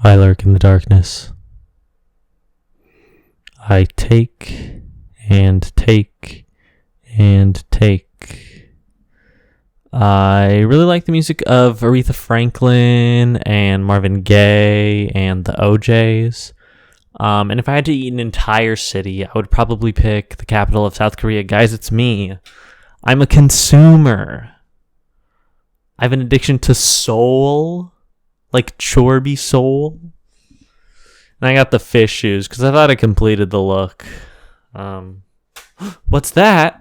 I lurk in the darkness. I take and take and take. I really like the music of Aretha Franklin and Marvin Gaye and the OJs. And if I had to eat an entire city, I would probably pick the capital of South Korea. Guys, it's me. I'm a consumer. I have an addiction to Seoul, like Chorby Seoul. And I got the fish shoes because I thought I completed the look. What's that?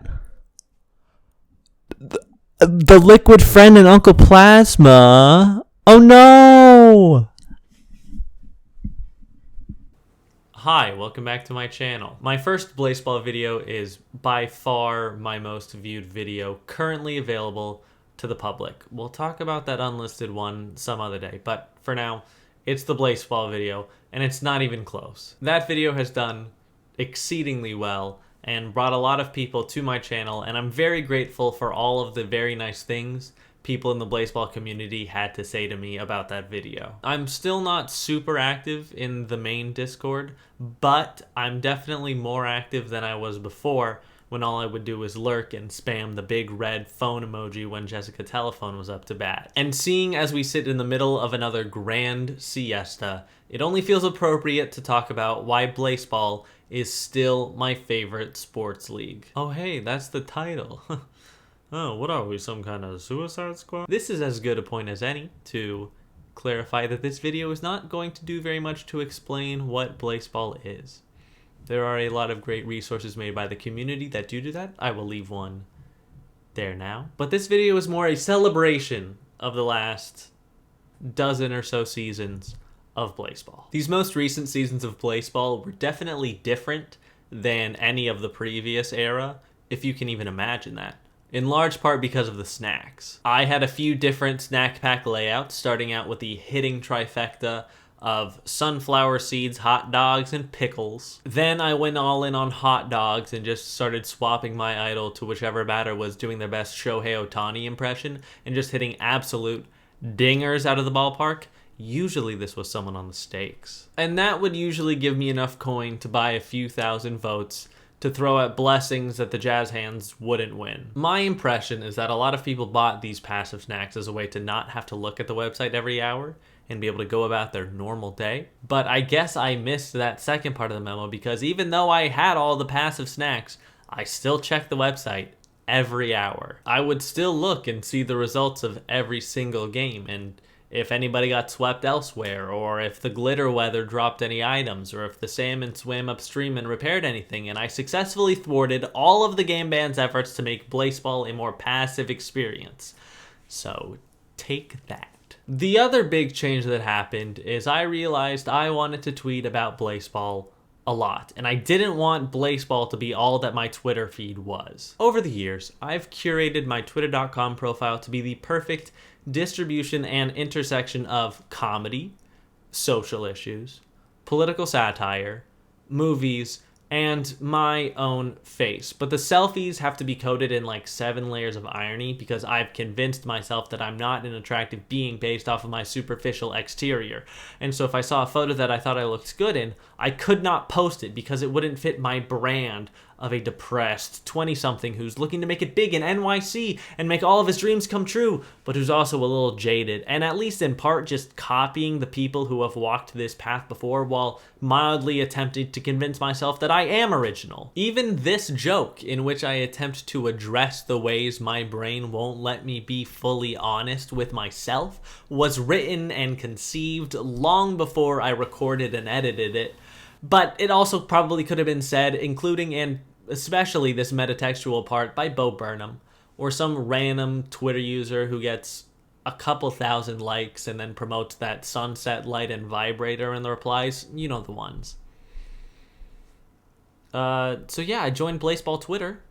The liquid friend and Uncle Plasma. Oh no! Hi, welcome back to my channel. My first Blaseball video is by far my most viewed video currently available to the public. We'll talk about that unlisted one some other day, but for now, it's the Blaseball video, and it's not even close. That video has done exceedingly well and brought a lot of people to my channel, and I'm very grateful for all of the very nice things people in the Blaseball community had to say to me about that video. I'm still not super active in the main Discord, but I'm definitely more active than I was before, when all I would do was lurk and spam the big red phone emoji when Jessica Telephone was up to bat. And seeing as we sit in the middle of another grand siesta, it only feels appropriate to talk about why Blaseball is still my favorite sports league. Oh hey, that's the title. Oh, what are we, some kind of suicide squad? This is as good a point as any to clarify that this video is not going to do very much to explain what Blaseball is. There are a lot of great resources made by the community that do that. I will leave one there now. But this video is more a celebration of the last dozen or so seasons of Blaseball. These most recent seasons of Blaseball were definitely different than any of the previous era, if you can even imagine that. In large part because of the snacks. I had a few different snack pack layouts, starting out with the hitting trifecta of sunflower seeds, hot dogs, and pickles. Then I went all in on hot dogs and just started swapping my idol to whichever batter was doing their best Shohei Ohtani impression and just hitting absolute dingers out of the ballpark. Usually this was someone on the stakes. And that would usually give me enough coin to buy a few thousand votes to throw at blessings that the Jazz hands wouldn't win. My impression is that a lot of people bought these passive snacks as a way to not have to look at the website every hour and be able to go about their normal day. But I guess I missed that second part of the memo because even though I had all the passive snacks, I still checked the website every hour. I would still look and see the results of every single game, and if anybody got swept elsewhere, or if the glitter weather dropped any items, or if the salmon swam upstream and repaired anything, and I successfully thwarted all of the game band's efforts to make Blaseball a more passive experience. So, take that. The other big change that happened is I realized I wanted to tweet about Blaseball a lot, and I didn't want Blaseball to be all that my Twitter feed was. Over the years, I've curated my twitter.com profile to be the perfect distribution and intersection of comedy, social issues, political satire, movies, and my own face. But the selfies have to be coated in like 7 layers of irony because I've convinced myself that I'm not an attractive being based off of my superficial exterior. And so if I saw a photo that I thought I looked good in, I could not post it because it wouldn't fit my brand of a depressed 20-something who's looking to make it big in NYC and make all of his dreams come true, but who's also a little jaded, and at least in part just copying the people who have walked this path before while mildly attempting to convince myself that I am original. Even this joke, in which I attempt to address the ways my brain won't let me be fully honest with myself, was written and conceived long before I recorded and edited it. But it also probably could have been said, including and especially this metatextual part, by Bo Burnham, or some random Twitter user who gets a couple thousand likes and then promotes that sunset light and vibrator in the replies. You know the ones. So yeah, I joined Blaseball Twitter,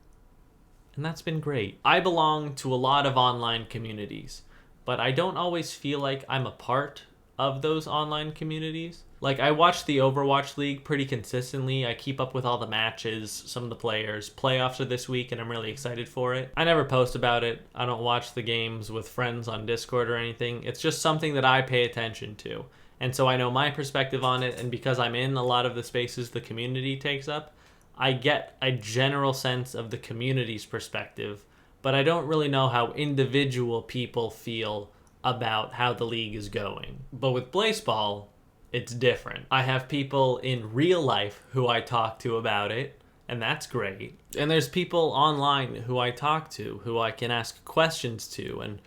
and that's been great. I belong to a lot of online communities, but I don't always feel like I'm a part of those online communities. Like, I watch the Overwatch League pretty consistently. I keep up with all the matches, some of the players. Playoffs are this week, and I'm really excited for it. I never post about it. I don't watch the games with friends on Discord or anything. It's just something that I pay attention to. And so I know my perspective on it, and because I'm in a lot of the spaces the community takes up, I get a general sense of the community's perspective, but I don't really know how individual people feel about how the league is going. But with Blaseball, it's different. I have people in real life who I talk to about it, and that's great. And there's people online who I talk to, who I can ask questions to and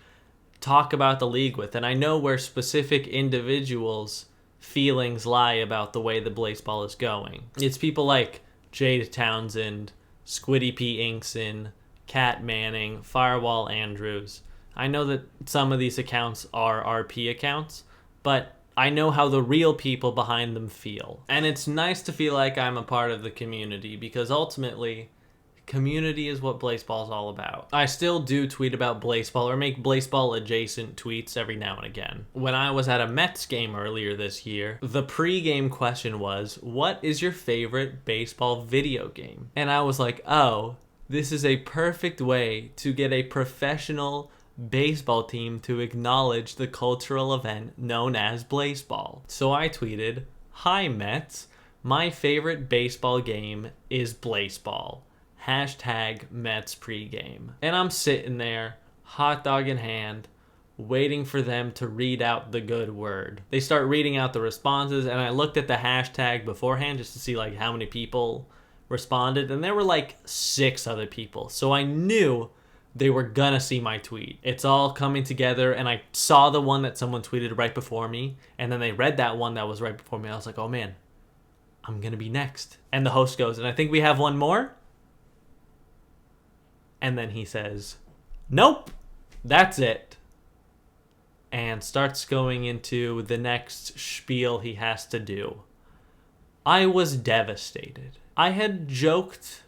talk about the league with. And I know where specific individuals' feelings lie about the way the Blaseball is going. It's people like Jade Townsend, Squiddy P. Inkson, Kat Manning, Firewall Andrews. I know that some of these accounts are RP accounts, but I know how the real people behind them feel. And it's nice to feel like I'm a part of the community, because ultimately, community is what Blaseball is all about. I still do tweet about Blaseball or make Blaseball adjacent tweets every now and again. When I was at a Mets game earlier this year, the pre-game question was, what is your favorite baseball video game? And I was like, oh, this is a perfect way to get a professional baseball team to acknowledge the cultural event known as Blaseball. So I tweeted, hi Mets, my favorite baseball game is Blaseball. Hashtag Mets pregame. And I'm sitting there, hot dog in hand, waiting for them to read out the good word. They start reading out the responses, and I looked at the hashtag beforehand just to see like how many people responded, and there were like 6 other people. So I knew they were gonna see my tweet. It's all coming together, and I saw the one that someone tweeted right before me, and then they read that one that was right before me. I was like, oh man, I'm gonna be next. And the host goes, and I think we have one more? And then he says, nope, that's it. And starts going into the next spiel he has to do. I was devastated. I had joked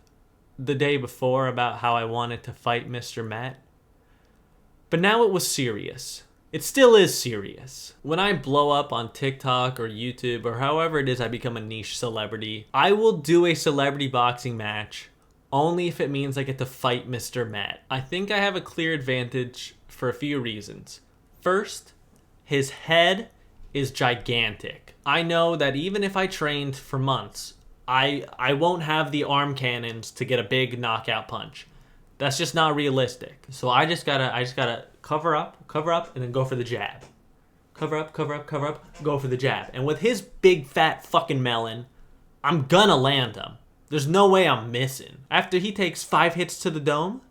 the day before about how I wanted to fight Mr. Met, but now it was serious. It still is serious. When I blow up on TikTok or YouTube or however it is I become a niche celebrity, I will do a celebrity boxing match only if it means I get to fight Mr. Met. I think I have a clear advantage for a few reasons. First, his head is gigantic. I know that even if I trained for months, I won't have the arm cannons to get a big knockout punch. That's just not realistic. So I just gotta cover up, and then go for the jab. Cover up, go for the jab. And with his big fat fucking melon, I'm gonna land him. There's no way I'm missing. After he takes 5 hits to the dome,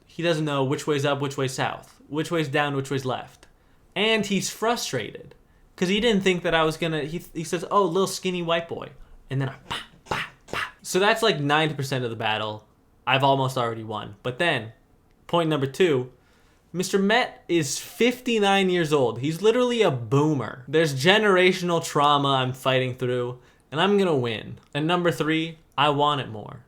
he doesn't know which way's up, which way's south, which way's down, which way's left. And he's frustrated because he didn't think that I was gonna, he says, oh, little skinny white boy. And then I, bah, bah, bah. So that's like 90% of the battle. I've almost already won. But then, point number 2, Mr. Met is 59 years old. He's literally a boomer. There's generational trauma I'm fighting through, and I'm gonna win. And number 3, I want it more.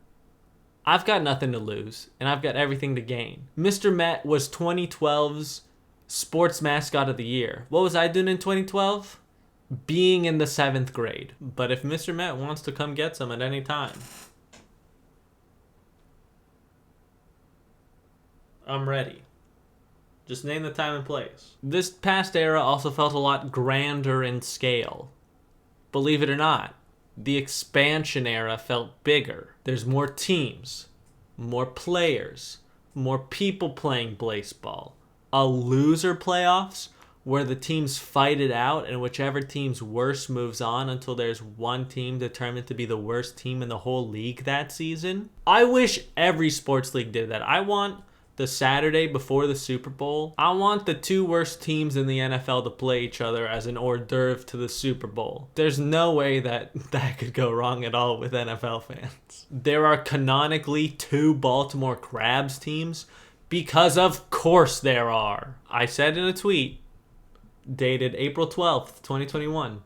I've got nothing to lose, and I've got everything to gain. Mr. Met was 2012's Sports Mascot of the Year. What was I doing in 2012? Being in the 7th grade. But if Mr. Met wants to come get some at any time, I'm ready. Just name the time and place. This past era also felt a lot grander in scale. Believe it or not, the expansion era felt bigger. There's more teams, more players, more people playing Blaseball. A loser playoffs where the teams fight it out and whichever team's worst moves on until there's one team determined to be the worst team in the whole league that season. I wish every sports league did that. I want the Saturday before the Super Bowl, I want the 2 worst teams in the NFL to play each other as an hors d'oeuvre to the Super Bowl. There's no way that could go wrong at all with NFL fans. There are canonically 2 Baltimore Crabs teams because of course there are. I said in a tweet dated April 12th, 2021,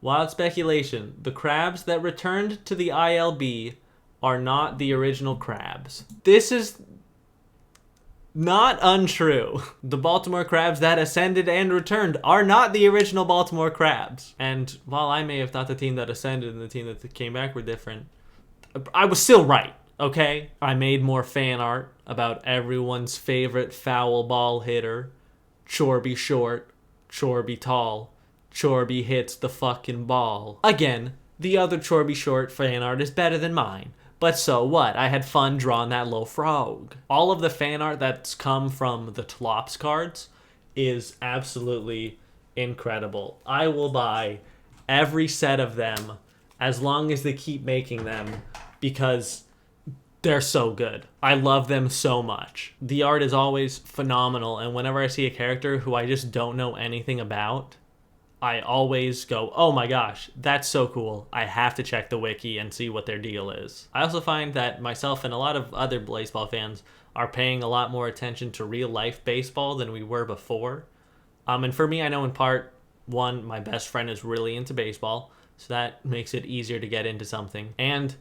wild speculation, the Crabs that returned to the ILB are not the original Crabs. This is not untrue. The Baltimore Crabs that ascended and returned are not the original Baltimore Crabs. And while I may have thought the team that ascended and the team that came back were different, I was still right, okay? I made more fan art about everyone's favorite foul ball hitter, Chorby short, Chorby tall, Chorby hits the fucking ball. Again, the other Chorby short fan art is better than mine. But so what? I had fun drawing that little frog. All of the fan art that's come from the Tlops cards is absolutely incredible. I will buy every set of them as long as they keep making them because they're so good. I love them so much. The art is always phenomenal, and whenever I see a character who I just don't know anything about, I always go, oh my gosh, that's so cool. I have to check the wiki and see what their deal is. I also find that myself and a lot of other Blaseball fans are paying a lot more attention to real life baseball than we were before. And for me, I know in part, one, my best friend is really into baseball, so that makes it easier to get into something. And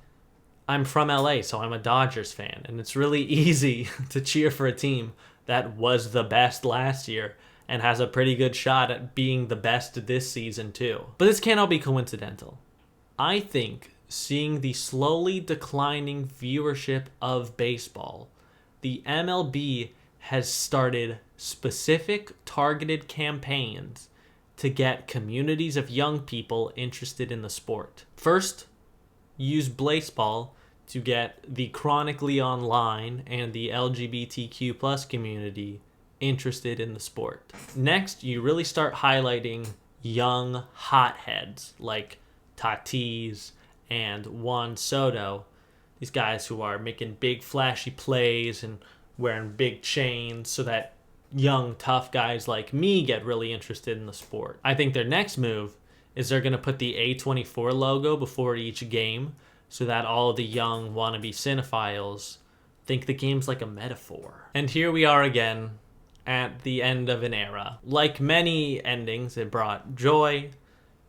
I'm from LA, so I'm a Dodgers fan, and it's really easy to cheer for a team that was the best last year and has a pretty good shot at being the best this season too. But this can't all be coincidental. I think seeing the slowly declining viewership of baseball, the MLB has started specific targeted campaigns to get communities of young people interested in the sport. First, use Blaseball to get the chronically online and the LGBTQ plus community interested in the sport. Next, you really start highlighting young hotheads like Tatis and Juan Soto. These guys who are making big flashy plays and wearing big chains so that young tough guys like me get really interested in the sport. I think their next move is they're going to put the A24 logo before each game so that all the young wannabe cinephiles think the game's like a metaphor. And here we are again at the end of an era. Like many endings, it brought joy,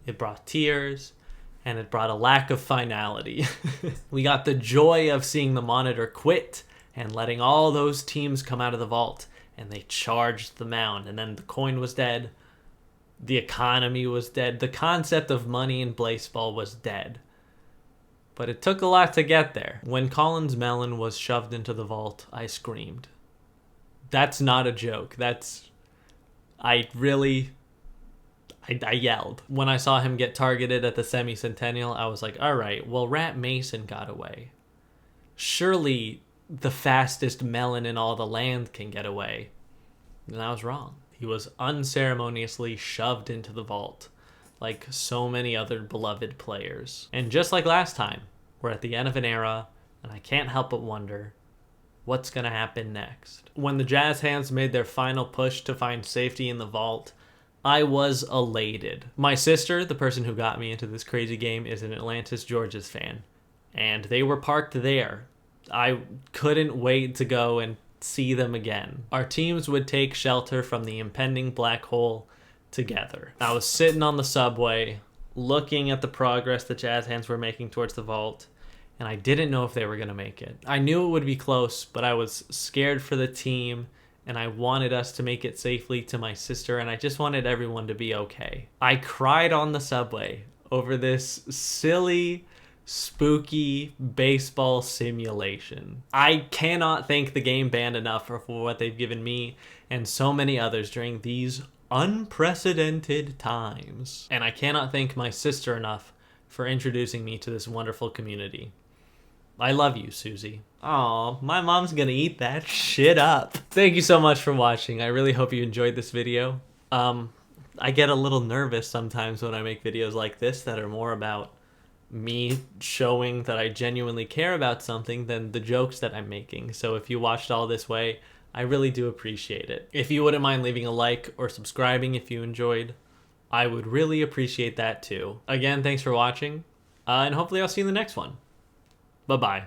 it brought tears, and it brought a lack of finality. We got the joy of seeing the monitor quit and letting all those teams come out of the vault, and they charged the mound, and then the coin was dead, the economy was dead, the concept of money in Blaseball was dead. But it took a lot to get there. When Colin's melon was shoved into the vault, I screamed. That's not a joke. I yelled. When I saw him get targeted at the semi-centennial, I was like, all right, well, Rat Mason got away. Surely the fastest melon in all the land can get away. And I was wrong. He was unceremoniously shoved into the vault, like so many other beloved players. And just like last time, we're at the end of an era, and I can't help but wonder, what's going to happen next? When the Jazz Hands made their final push to find safety in the vault, I was elated. My sister, the person who got me into this crazy game, is an Atlantis Georgia's fan, and they were parked there. I couldn't wait to go and see them again. Our teams would take shelter from the impending black hole together. I was sitting on the subway, looking at the progress the Jazz Hands were making towards the vault, and I didn't know if they were going to make it. I knew it would be close, but I was scared for the team, and I wanted us to make it safely to my sister, and I just wanted everyone to be okay. I cried on the subway over this silly, spooky baseball simulation. I cannot thank the game band enough for what they've given me and so many others during these unprecedented times. And I cannot thank my sister enough for introducing me to this wonderful community. I love you, Susie. Aw, my mom's gonna eat that shit up. Thank you so much for watching. I really hope you enjoyed this video. I get a little nervous sometimes when I make videos like this that are more about me showing that I genuinely care about something than the jokes that I'm making. So if you watched all this way, I really do appreciate it. If you wouldn't mind leaving a like or subscribing if you enjoyed, I would really appreciate that too. Again, thanks for watching, and hopefully I'll see you in the next one. Bye-bye.